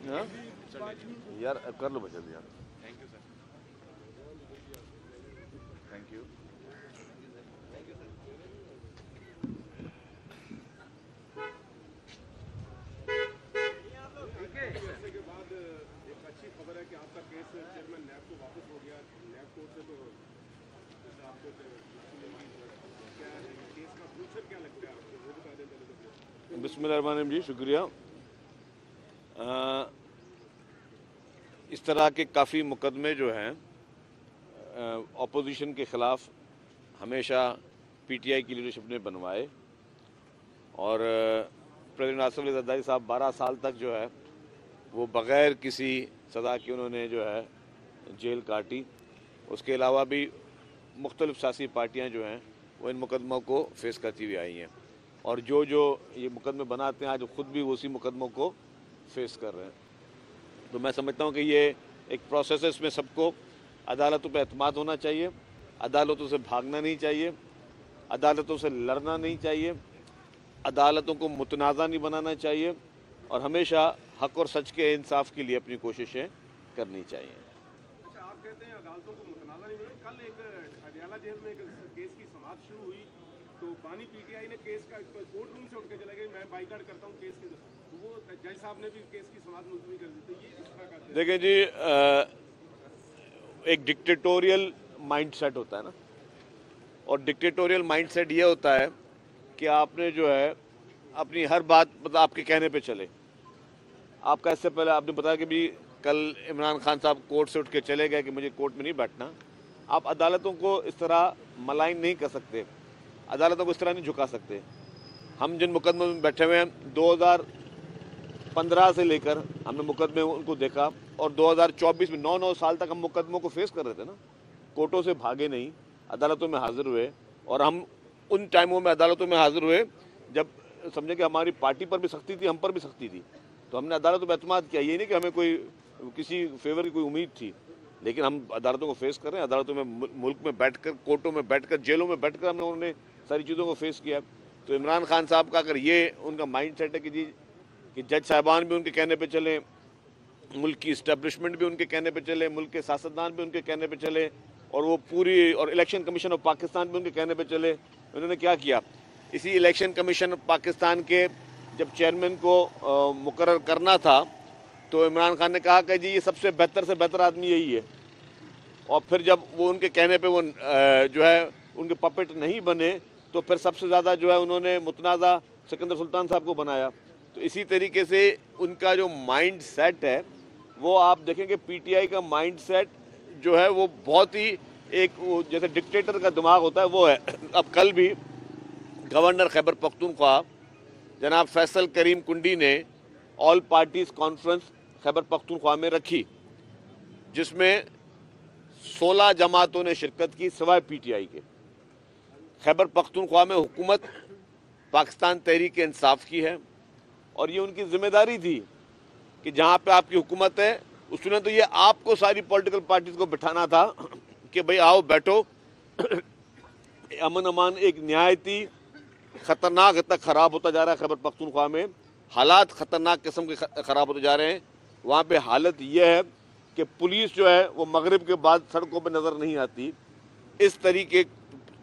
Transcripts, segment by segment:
हाँ? यार कर लो बचत यार। Thank you sir. Thank you. के बाद एक अच्छी खबर है कि आपका केस चेयरमैन नैब को वापस हो गया। नैब कोर्ट से तो आपको क्या केस का फ्यूचर क्या लगता है आपको, वो बता दें पहले तो। बिस्मिल्लाहिर्रहमानिर्रहीम जी, शुक्रिया। इस तरह के काफ़ी मुकदमे जो हैं अपोजिशन के ख़िलाफ़ हमेशा पीटीआई की लीडरशिप ने बनवाए और प्रेसिडेंट आसिफ अली जरदारी साहब 12 साल तक जो है वो बग़ैर किसी सज़ा के उन्होंने जो है जेल काटी। उसके अलावा भी मुख्तलिफ़ सियासी पार्टियाँ जो हैं वो इन मुकदमों को फेस करती हुई आई हैं और जो ये मुकदमे बनाते हैं आज खुद भी उसी मुकदमों को फेस कर रहे हैं। तो मैं समझता हूँ कि ये एक प्रोसेस है, इसमें सबको अदालतों पे एतमाद होना चाहिए, अदालतों से भागना नहीं चाहिए, अदालतों से लड़ना नहीं चाहिए, अदालतों को मुतनाज़ा नहीं बनाना चाहिए और हमेशा हक और सच के इंसाफ के लिए अपनी कोशिशें करनी चाहिए। अच्छा, आप कहते हैं अदालतों को मुतनाज़ा नहीं बना। कल एक अडियाला जेल में एक केस की समाप्त शुरू हुई तो बानी पीटीआई ने केस का कोर्ट रूम से उठ के चले गए, मैं बाइकाट करता हूँ केस की। वो जज साहब ने भी केस की समाप्त मुलतवी कर दी। तो ये इस तरह का देखें जी, एक डिक्टेटोरियल माइंडसेट होता है ना, और डिक्टेटोरियल माइंडसेट ये होता है कि आपने जो है अपनी हर बात मतलब आपके कहने पे चले। आपका इससे पहले आपने बताया कि भी कल इमरान खान साहब कोर्ट से उठ के चले गए कि मुझे कोर्ट में नहीं बैठना। आप अदालतों को इस तरह मलाइन नहीं कर सकते, अदालतों को इस तरह नहीं झुका सकते। हम जिन मुकदमों में बैठे हुए हैं 2015 से लेकर हमने मुकदमे उनको देखा और 2024 में 9 साल तक हम मुकदमों को फेस कर रहे थे ना, कोर्टों से भागे नहीं, अदालतों में हाजिर हुए। और हम उन टाइमों में अदालतों में हाजिर हुए जब समझे कि हमारी पार्टी पर भी सख्ती थी, हम पर भी सख्ती थी, तो हमने अदालतों पर एतमाद किया। ये नहीं कि हमें कोई किसी फेवर की कोई उम्मीद थी, लेकिन हम अदालतों को फेस कर रहे हैं। अदालतों में मुल्क में बैठकर, कोर्टों में बैठकर, जेलों में बैठकर हमने उन्होंने सारी चीज़ों को फेस किया। तो इमरान खान साहब का अगर ये उनका माइंड सेट है कि जी कि जज साहिबान भी उनके कहने पे चले, मुल्क की इस्टेब्लिशमेंट भी उनके कहने पे चले, मुल्क के सियासतदान भी उनके कहने पे चले और वो पूरी और इलेक्शन कमीशन ऑफ पाकिस्तान भी उनके कहने पे चले। उन्होंने क्या किया, इसी इलेक्शन कमीशन ऑफ पाकिस्तान के जब चेयरमैन को मुकर्रर करना था तो इमरान खान ने कहा कि जी ये सबसे बेहतर से बेहतर आदमी यही है। और फिर जब वो उनके कहने पे वो जो है उनके पपेट नहीं बने तो फिर सबसे ज़्यादा जो है उन्होंने मुतनाज़ा सिकंदर सुल्तान साहब को बनाया। तो इसी तरीके से उनका जो माइंड सेट है वो आप देखेंगे, पीटीआई का माइंड सेट जो है वो बहुत ही एक वो जैसे डिक्टेटर का दिमाग होता है वो है। अब कल भी गवर्नर खैबर पख्तूनख्वा जनाब फैसल करीम कुंडी ने all parties conference Khyber Pakhtunkhwa में रखी, जिसमें 16 जमातों ने शिरकत की सिवाय पीटीआई के। खैबर पख्तूनख्वा में हुकूमत पाकिस्तान तहरीक इंसाफ की है और ये उनकी जिम्मेदारी थी कि जहाँ पे आपकी हुकूमत है उसमें तो ये आपको सारी पॉलिटिकल पार्टीज को बिठाना था कि भाई आओ बैठो। अमन अमान एक न्यायती ख़तरनाक हद तक ख़राब होता जा रहा है। खैबर पख्तूनख्वा में हालात ख़तरनाक किस्म के ख़राब होते जा रहे हैं। वहाँ पे हालत यह है कि पुलिस जो है वो मगरिब के बाद सड़कों पर नज़र नहीं आती, इस तरीके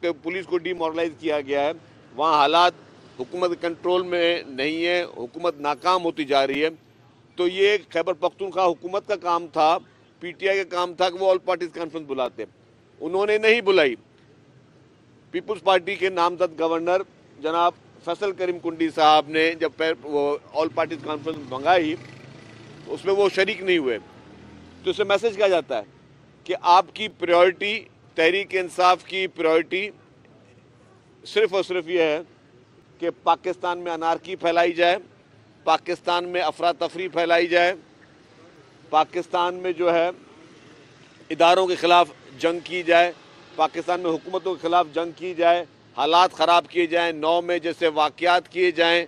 के पुलिस को डीमोरलाइज किया गया है। वहाँ हालात हुकूमत कंट्रोल में नहीं है, हुकूमत नाकाम होती जा रही है। तो ये खैबर पख्तूनख्वा हुकूमत का काम था, पीटीआई का काम था कि वो ऑल पार्टीज कॉन्फ्रेंस बुलाते, उन्होंने नहीं बुलाई। पीपल्स पार्टी के नामजद गवर्नर जनाब फैसल करीम कुंडी साहब ने जब वो ऑल पार्टीज कॉन्फ्रेंस मंगाई उसमें वो शरीक नहीं हुए। तो इससे मैसेज क्या जाता है कि आपकी प्रायोरिटी, तहरीक इंसाफ की प्रायोरिटी सिर्फ और सिर्फ ये है कि पाकिस्तान में अनारकी फैलाई जाए, पाकिस्तान में अफरा तफरी फैलाई जाए, पाकिस्तान में जो है इदारों के ख़िलाफ़ जंग की जाए, पाकिस्तान में हुकूमतों के ख़िलाफ़ जंग की जाए, हालात ख़राब किए जाएँ, 9 में जैसे वाक़यात किए जाएँ,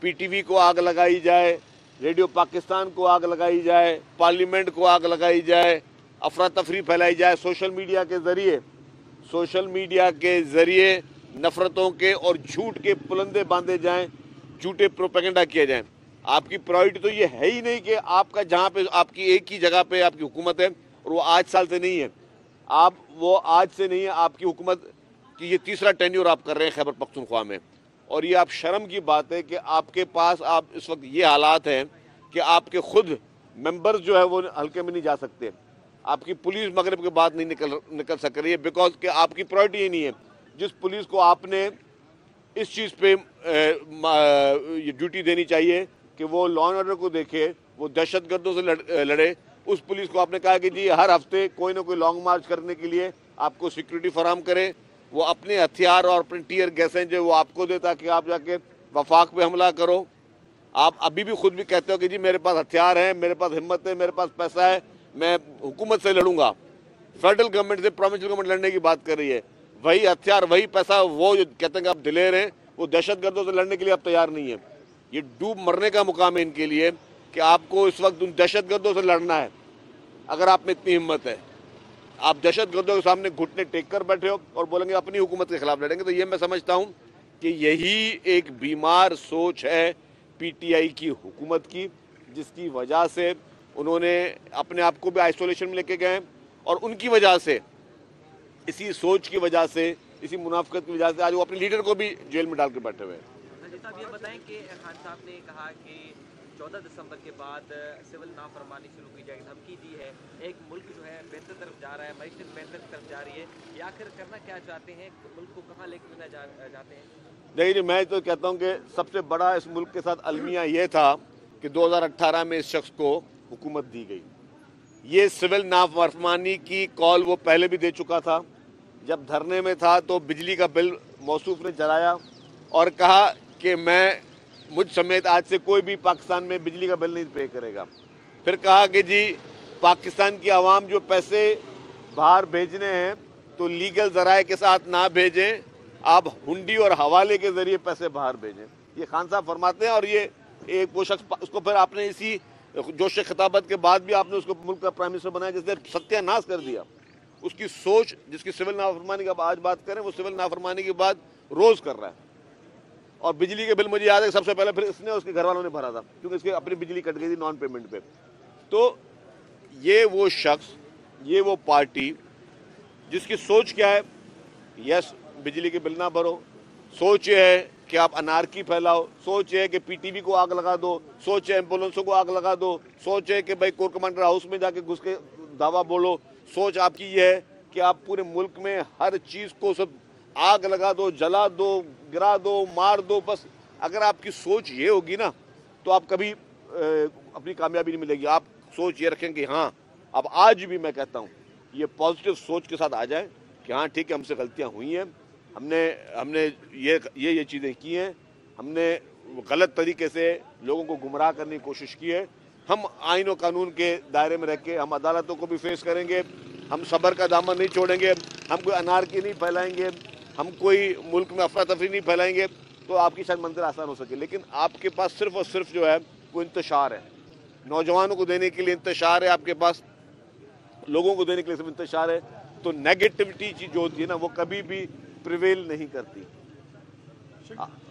पीटीवी को आग लगाई जाए, रेडियो पाकिस्तान को आग लगाई जाए, पार्लियामेंट को आग लगाई जाए, अफरा तफरी फैलाई जाए, सोशल मीडिया के ज़रिए नफ़रतों के और झूठ के पुलंदे बांधे जाएं, झूठे प्रोपेगेंडा किए जाएं। आपकी प्रायोरिटी तो ये है ही नहीं कि आपका जहाँ पे आपकी एक ही जगह पे आपकी हुकूमत है और वो आज साल से नहीं है, आप वो आज से नहीं है, आपकी हुकूमत की ये तीसरा टेन्योर आप कर रहे हैं खैबर पख्तूनख्वा में। और ये आप शर्म की बात है कि आपके पास आप इस वक्त ये हालात हैं कि आपके खुद मेंबर्स जो है वो हल्के में नहीं जा सकते, आपकी पुलिस मगरब के बाद नहीं निकल सक रही है, बिकॉज कि आपकी प्रायोरिटी ये नहीं है। जिस पुलिस को आपने इस चीज़ पे ये ड्यूटी देनी चाहिए कि वो लॉ एंड ऑर्डर को देखे, वो दहशतगर्दों से लड़े, उस पुलिस को आपने कहा कि जी हर हफ्ते कोई ना कोई लॉन्ग मार्च करने के लिए आपको सिक्योरिटी फराहम करे, वो अपने हथियार और अपने टीयर गैसें जो वो आपको दे ताकि आप जाके वफाक पे हमला करो। आप अभी भी खुद भी कहते हो कि जी मेरे पास हथियार हैं, मेरे पास हिम्मत है, मेरे पास पैसा है, मैं हुकूमत से लड़ूंगा। फेडरल गवर्नमेंट से प्रोविंशियल गवर्नमेंट लड़ने की बात कर रही है, वही हथियार वही पैसा, वो जो कहते हैं कि आप दिलेर हैं, वो दहशतगर्दों से लड़ने के लिए आप तैयार नहीं है। ये डूब मरने का मुकाम है इनके लिए कि आपको इस वक्त उन दहशतगर्दों से लड़ना है। अगर आप में इतनी हिम्मत है, आप दहशतगर्दों के सामने घुटने टेक कर बैठे हो और बोलेंगे अपनी हुकूमत के खिलाफ लड़ेंगे, तो ये मैं समझता हूँ कि यही एक बीमार सोच है पीटीआई की हुकूमत की, जिसकी वजह से उन्होंने अपने आप को भी आइसोलेशन में लेके गए और उनकी वजह से, इसी सोच की वजह से, इसी मुनाफिकत की वजह से आज वो अपने लीडर को भी जेल में डाल के बैठे हुए हैं। रंजीत साहब ये बताएं कि खान साहब ने कहा कि 14 दिसंबर के बाद सिविल नाफरमानी शुरू की जाएगी, धमकी दी है। एक मुल्क जो है बेहतर तरफ जा रहा है, मईशत बेहतर तरफ जा रही है, ये आखिर करना क्या चाहते हैं, मुल्क को कहाँ लेकर जाते हैं? नहीं, मैं तो कहता हूँ कि सबसे बड़ा इस मुल्क के साथ अलमिया ये था कि 2018 में इस शख्स को हुकूमत दी गई। ये सिविल नाफरमानी की कॉल वो पहले भी दे चुका था। जब धरने में था तो बिजली का बिल मौसूफ ने जलाया और कहा कि मुझ समेत आज से कोई भी पाकिस्तान में बिजली का बिल नहीं पे करेगा। फिर कहा कि जी पाकिस्तान की आवाम जो पैसे बाहर भेजने हैं तो लीगल जराए के साथ ना भेजें, आप हुंडी और हवाले के जरिए पैसे बाहर भेजें। ये खान साहब फरमाते हैं और ये एक वो शख्स, उसको फिर आपने इसी जोश खिताबत के बाद भी आपने उसको मुल्क का प्राइम मिनिस्टर बनाया, जिसने सत्यानाश कर दिया। उसकी सोच, जिसकी सिविल नाफरमानी की आज बात करें, वो सिविल नाफरमानी के बाद रोज कर रहा है। और बिजली के बिल मुझे याद है सबसे पहले फिर इसने उसके घर वालों ने भरा था, क्योंकि इसकी अपनी बिजली कट गई थी नॉन पेमेंट पे। तो ये वो शख्स, ये वो पार्टी जिसकी सोच क्या है, यस बिजली के बिल ना भरो, सोच ये है कि आप अनारकी फैलाओ, सोच है कि पीटीवी को आग लगा दो, सोच है एम्बुलेंसों को आग लगा दो, सोच है कि भाई कोर कमांडर हाउस में जाके घुस के दावा बोलो, सोच आपकी ये है कि आप पूरे मुल्क में हर चीज़ को सब आग लगा दो, जला दो, गिरा दो, मार दो। बस अगर आपकी सोच ये होगी ना तो आप कभी अपनी कामयाबी नहीं मिलेगी। आप सोच ये रखें कि हाँ, अब आज भी मैं कहता हूँ ये पॉजिटिव सोच के साथ आ जाए कि हाँ ठीक है, हमसे गलतियाँ हुई हैं, हमने ये चीज़ें की हैं, हमने गलत तरीके से लोगों को गुमराह करने की कोशिश की है। हम आइन और कानून के दायरे में रह के हम अदालतों को भी फेस करेंगे, हम सब्र का दामन नहीं छोड़ेंगे, हम कोई अनारकी नहीं फैलाएंगे, हम कोई मुल्क में अफरा तफरी नहीं फैलाएंगे, तो आपकी शायद मंजिल आसान हो सके। लेकिन आपके पास सिर्फ और सिर्फ जो है वो इंतशार है, नौजवानों को देने के लिए इंतशार है, आपके पास लोगों को देने के लिए सिर्फ इंतशार है। तो नेगेटिविटी जो होती है ना, वो कभी भी प्रिवेल नहीं करती।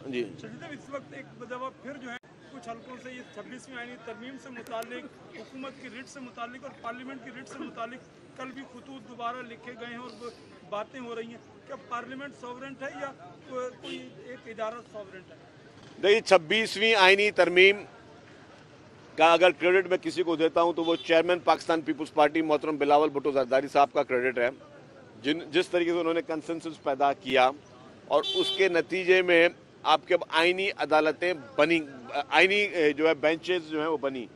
जी इस वक्त एक दफा फिर जो है कुछ हल्कों से ये 26वीं आईनी तरमीम से मुतालिक, हुकूमत की रिट से मुतालिक और पार्लियामेंट की रिट से मुतालिक कल भी खतूत दोबारा लिखे गए हैं और बातें हो रही हैं। क्या पार्लियामेंट सॉवरेंट है या कोई एक इदारा सॉवरेंट है? देखिए, 26वीं आईनी तरमीम का अगर क्रेडिट मैं किसी को देता हूं तो वो चेयरमैन पाकिस्तान पीपल्स पार्टी मोहतरम बिलावल भुट्टो जरदारी साहब का क्रेडिट है। जिस तरीके से उन्होंने कंसेंसस पैदा किया और उसके नतीजे में आपके अब आईनी अदालतें बनी, आईनी जो है बेंचेस जो है वो बनी।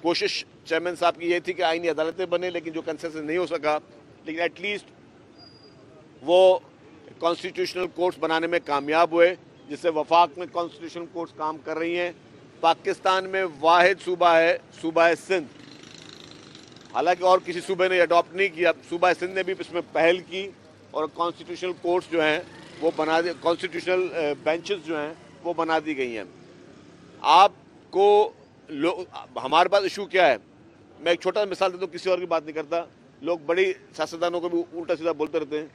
कोशिश चेयरमैन साहब की ये थी कि आईनी अदालतें बने, लेकिन जो कंसेंसस नहीं हो सका, लेकिन एटलीस्ट वो कॉन्स्टिट्यूशनल कोर्ट्स बनाने में कामयाब हुए, जिससे वफाक में कॉन्स्टिट्यूशनल कोर्ट्स काम कर रही हैं। पाकिस्तान में वाहिद सूबा है, सूबा है सिंध। हालांकि और किसी सूबे ने अडॉप्ट नहीं किया, सूबा सिंध ने भी इसमें पहल की और कॉन्स्टिट्यूशनल कोर्ट्स जो हैं वो बना दी, कॉन्स्टिट्यूशनल बेंचेस जो हैं वो बना दी गई हैं। आपको हमारे पास इशू क्या है, मैं एक छोटा मिसाल देता हूँ, किसी और की बात नहीं करता। लोग बड़ी सियासतदानों को भी उल्टा सीधा बोलते रहते हैं।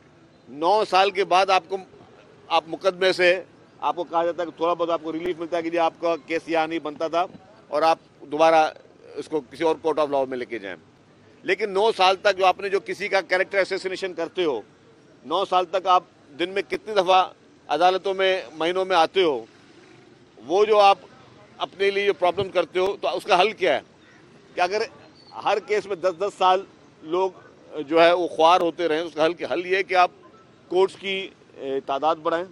9 साल के बाद आप मुकदमे से आपको कहा जाता है कि थोड़ा बहुत आपको रिलीफ मिलता है कि जी आपका केस यहाँ नहीं बनता था, और आप दोबारा इसको किसी और कोर्ट ऑफ लॉ में लेके जाएं। लेकिन 9 साल तक जो आपने जो किसी का कैरेक्टर असैसिनेशन करते हो, 9 साल तक आप दिन में कितनी दफ़ा अदालतों में महीनों में आते हो, वो जो आप अपने लिए जो प्रॉब्लम करते हो, तो उसका हल क्या है कि अगर हर केस में 10-10 साल लोग जो है वो ख्वार होते रहें, उसका हल ये है कि आप कोर्ट्स की तादाद बढ़ाएं,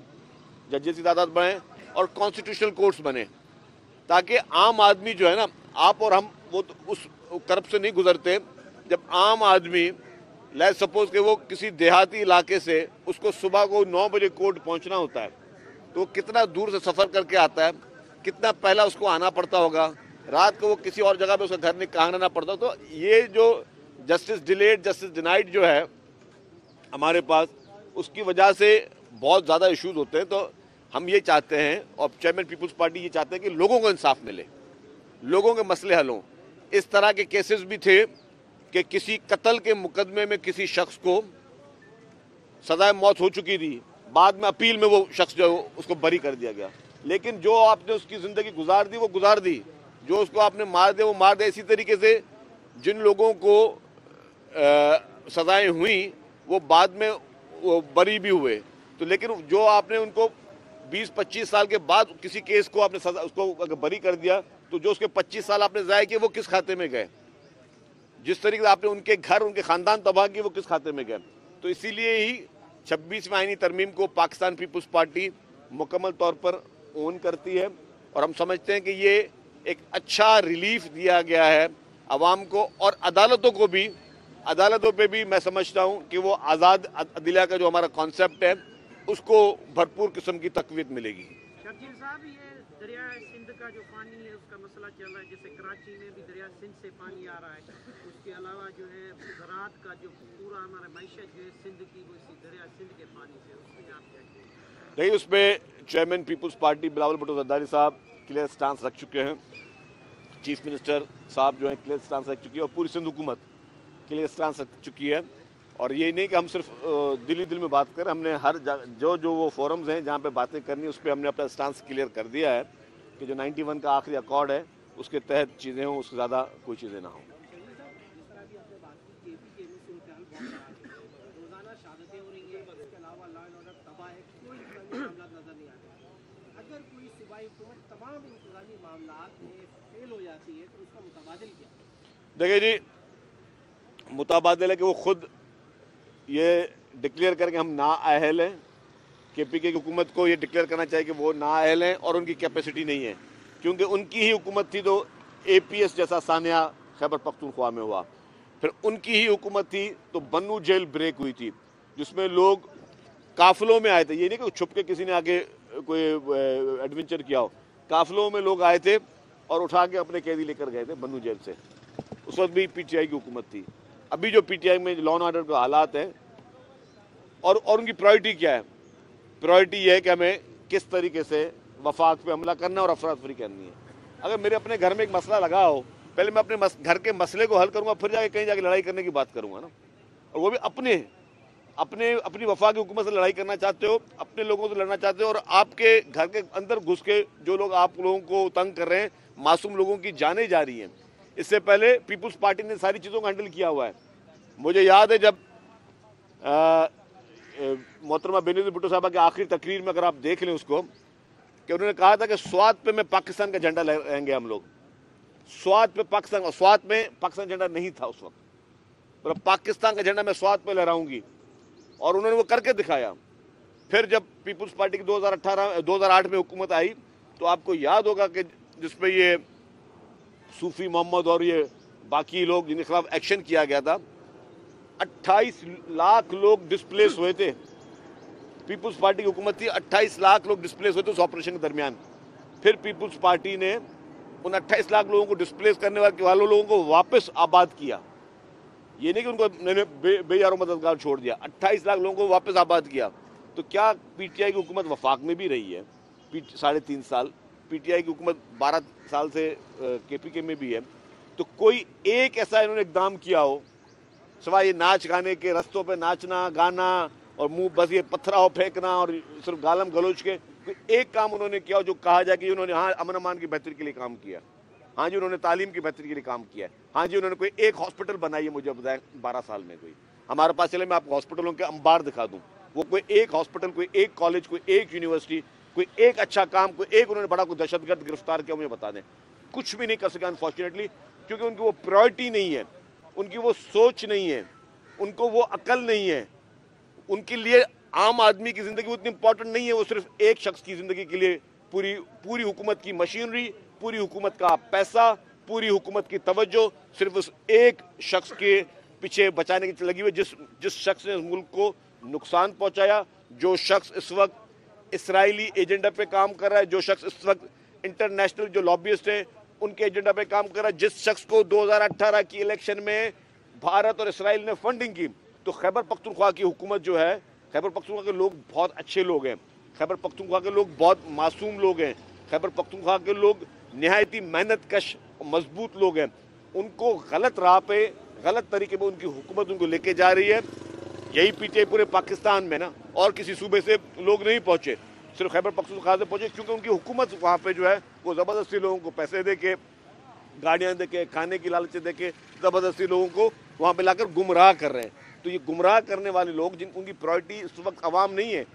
जजेस की तादाद बढ़ाएं और कॉन्स्टिट्यूशनल कोर्ट्स बने, ताकि आम आदमी जो है ना, आप और हम वो तो उस कर्ब से नहीं गुजरते। जब आम आदमी लेट्स सपोज कि वो किसी देहाती इलाके से उसको सुबह को 9 बजे कोर्ट पहुंचना होता है, तो वो कितना दूर से सफ़र करके आता है, कितना पहला उसको आना पड़ता होगा, रात को वो किसी और जगह पे उसका घर कहाँ रहना पड़ता। तो ये जो जस्टिस डिलेड जस्टिस डिनाइड जो है हमारे पास, उसकी वजह से बहुत ज़्यादा इश्यूज होते हैं। तो हम ये चाहते हैं और चेयरमैन पीपल्स पार्टी ये चाहते हैं कि लोगों को इंसाफ मिले, लोगों के मसले हल हों। इस तरह के केसेस भी थे कि किसी कत्ल के मुकदमे में किसी शख्स को सजाए मौत हो चुकी थी, बाद में अपील में वो शख्स जो उसको बरी कर दिया गया, लेकिन जो आपने उसकी ज़िंदगी गुजार दी वो गुजार दी, जो उसको आपने मार दिया वो मार दिया। इसी तरीके से जिन लोगों को सजाएं हुई वो बाद में वो बरी भी हुए, तो लेकिन जो आपने उनको 20-25 साल के बाद किसी केस को आपने सजा उसको अगर बरी कर दिया, तो जो उसके 25 साल आपने ज़ाया किए वो किस खाते में गए, जिस तरीके से आपने उनके घर उनके ख़ानदान तबाह किए वो किस खाते में गए। तो इसीलिए ही 26वीं आईनी तरमीम को पाकिस्तान पीपल्स पार्टी मुकम्मल तौर पर ओन करती है और हम समझते हैं कि ये एक अच्छा रिलीफ दिया गया है आवाम को, और अदालतों को भी, अदालतों पे भी मैं समझता हूँ कि वो आज़ाद अदलिया का जो हमारा कॉन्सेप्ट है उसको भरपूर किस्म की तक़वीत मिलेगी। शब्बीर साहब, ये दरिया सिंध का जो पानी है उसका मसला चल रहा है, जैसे कराची में भी दरिया सिंध से पानी आ रहा है, उसके अलावा जो है ज़राअत का जो पूरा हमारा मैशत जो है सिंध की, वो इसी दरिया सिंध के पानी से, उसमें आप क्या कहेंगे? नहीं, उसमें chairman peoples party Bilawal Bhutto Zardari साहब क्लियर स्टांस रख चुके हैं, चीफ मिनिस्टर साहब जो है क्लियर स्टांस रख चुकी है और पूरी सिंध हुकूमत क्लियर स्टांस रख चुकी है। और ये नहीं कि हम सिर्फ दिल में बात करें, हमने हर जो वो फोरम्स हैं जहाँ पे बातें करनी है उस पर हमने अपना स्टांस क्लियर कर दिया है कि जो 91 का आखिरी अकॉर्ड है उसके तहत चीज़ें हों, उससे ज़्यादा कोई चीज़ें ना हों। रोजाना शहादतें हो रही हैं, इसके अलावा लॉ एंड ऑर्डर तबाह है, कोई मामला नजर नहीं आ रहा। अगर कोई सूबाई हुकूमत तमाम इंतजामी मामलात में फेल हो जाती है तो उसका मुतबादिल क्या? देखिए जी, मुतबादिल है कि वो खुद ये डिक्लेयर करके हम नाअहल हैं। KPK की हुकूमत को ये डिक्लेयर करना चाहिए कि वो नाअहल हैं और उनकी कैपेसिटी नहीं है, क्योंकि उनकी ही हुकूमत थी तो APS जैसा सानिया खैबर पख्तूनख्वा में हुआ, फिर उनकी ही हुकूमत थी तो बन्नू जेल ब्रेक हुई थी जिसमें लोग काफिलों में आए थे। ये नहीं कि छुप के किसी ने आगे कोई एडवेंचर किया हो, काफिलों में लोग आए थे और उठा के अपने कैदी लेकर गए थे बन्नू जेल से। उस वक्त भी PTI की हुकूमत थी। अभी जो PTI में लॉ एंड ऑर्डर के हालात हैं और उनकी प्रायोरिटी क्या है, प्रायोरिटी ये है कि हमें किस तरीके से वफाक पे हमला करना और अफराद फरी करनी है। अगर मेरे अपने घर में एक मसला लगा हो, पहले मैं अपने घर के मसले को हल करूंगा, फिर जाके कहीं जाके लड़ाई करने की बात करूंगा ना, और वो भी अपनी वफा की हुकूमत से लड़ाई करना चाहते हो, अपने लोगों से लड़ना चाहते हो, और आपके घर के अंदर घुस के जो लोग आप लोगों को तंग कर रहे हैं, मासूम लोगों की जानें जा रही हैं। इससे पहले पीपल्स पार्टी ने सारी चीज़ों को हैंडल किया हुआ है। मुझे याद है जब मोहतरमा बेनज़ीर भुट्टो साहबा की आखिरी तकरीर में अगर आप देख लें उसको, कि उन्होंने कहा था कि स्वात पे में पाकिस्तान का झंडा लहराएंगे हम लोग, स्वात पे पाकिस्तान, और स्वात में पाकिस्तान झंडा नहीं था उस वक्त, पर पाकिस्तान का झंडा मैं स्वात पे लहराऊंगी, और उन्होंने वो करके दिखाया। फिर जब पीपल्स पार्टी की 2008 में हुकूमत आई तो आपको याद होगा कि जिसपे ये सूफी मोहम्मद और ये बाकी लोग जिनके खिलाफ एक्शन किया गया था, 28 लाख लोग डिस्प्लेस हुए थे। पीपल्स पार्टी की हुकूमत थी, 28 लाख लोग डिस्प्लेस हुए थे उस ऑपरेशन के दरमियान। फिर पीपल्स पार्टी ने उन 28 लाख लोगों को डिस्प्लेस करने वाले लोगों को वापस आबाद किया। ये नहीं कि उनको मैंने बेयारो मददगार छोड़ दिया, 28 लाख लोगों को वापस आबाद किया। तो क्या PTI की हुकूमत वफाक में भी रही है 3.5 साल, PTI की हुकूमत 12 साल से KPK में भी है, तो कोई एक ऐसा इन्होंने इकदाम किया हो सिवाय ये नाच गाने के, रस्तों पे नाचना गाना और मुंह बस ये पत्थराव फेंकना और सिर्फ गालम गलोच के, कोई एक काम उन्होंने किया हो जो कहा जाए कि उन्होंने हाँ अमन अमान की बेहतरी के लिए काम किया? हाँ जी उन्होंने तालीम की बेहतरी के लिए काम किया है, हाँ जी उन्होंने कोई एक हॉस्पिटल बनाई है, मुझे बताया 12 साल में कोई हमारे पास चले, मैं आपको हॉस्पिटलों के अंबार दिखा दूं, वो कोई एक हॉस्पिटल, कोई एक कॉलेज, कोई एक यूनिवर्सिटी, कोई एक अच्छा काम, कोई एक उन्होंने बड़ा कोई दहशतगर्द गिरफ्तार किया मुझे बता दें, कुछ भी नहीं कर सके अनफॉर्चुनेटली, क्योंकि उनकी वो प्रायोरिटी नहीं है, उनकी वो सोच नहीं है, उनको वो अकल नहीं है, उनके लिए आम आदमी की जिंदगी उतनी इंपॉर्टेंट नहीं है, वो सिर्फ एक शख्स की जिंदगी के लिए पूरी हुकूमत की मशीनरी, पूरी हुकूमत का पैसा, पूरी हुकूमत की तवज्जो सिर्फ उस एक शख्स के पीछे बचाने की लगी हुई, जिस शख्स ने मुल्क को नुकसान पहुंचाया, जो शख्स इस वक्त इसराइली एजेंडा पे काम कर रहा है, जो शख्स इस वक्त इंटरनेशनल जो लॉबिस्ट हैं उनके एजेंडा पे काम कर रहा है, जिस शख्स को 2018 की इलेक्शन में भारत और इसराइल ने फंडिंग की। तो खैबर पख्तूनख्वा की हुकूमत जो है, खैबर पख्तूनख्वा के लोग बहुत अच्छे लोग हैं, खैबर पख्तूनख्वा के लोग बहुत मासूम लोग हैं, खैबर पख्तूनख्वा के लोग निहायती मेहनत कश मजबूत लोग हैं, उनको गलत राह पे गलत तरीके पे उनकी हुकूमत उनको लेके जा रही है। यही पीटीआई पूरे पाकिस्तान में ना और किसी सूबे से लोग नहीं पहुंचे, सिर्फ खैबर पख्तूनख्वा से पहुंचे, क्योंकि उनकी हुकूमत वहाँ पे जो है वो ज़बरदस्ती लोगों को पैसे दे के, गाड़ियाँ दे के, खाने की लालच दे के ज़बरदस्ती लोगों को वहाँ पे लाकर गुमराह कर रहे हैं। तो ये गुमराह करने वाले लोग उनकी प्रायोरिटी इस वक्त अवाम नहीं है।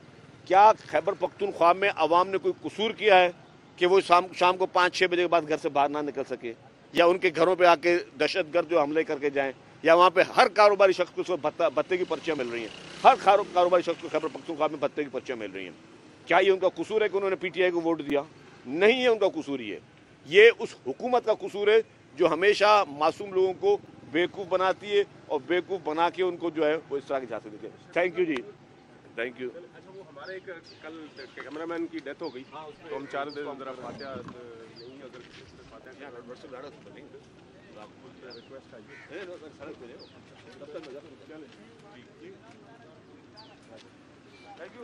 क्या खैबर पख्तूनख्वा में अवाम ने कोई कसूर किया है कि वो शाम को 5-6 बजे के बाद घर से बाहर ना निकल सके, या उनके घरों पे आके दहशतगर्द जो हमले करके जाएं, या वहाँ पे हर कारोबारी शख्स को उसको भत्ते की पर्चियाँ मिल रही हैं, हर कारोबारी शख्स को खैबर पख्तूनख्वा में भत्ते की पर्चियाँ मिल रही हैं। क्या ये उनका कसूर है कि उन्होंने पीटीआई को वोट दिया? नहीं है उनका कसूर, ये उस हुकूमत का कसूर है जो हमेशा मासूम लोगों को बेवकूफ़ बनाती है और बेवकूफ़ बना के उनको जो है वो इस तरह की झांसे देती है। थैंक यू जी, थैंक यू। अच्छा, वो हमारे एक कल कैमरामैन की डेथ हो गई, तो हम चाह रहे थे जरा फातिहा नहीं, अगर फातिहा रिक्वेस्ट आई। Thank you.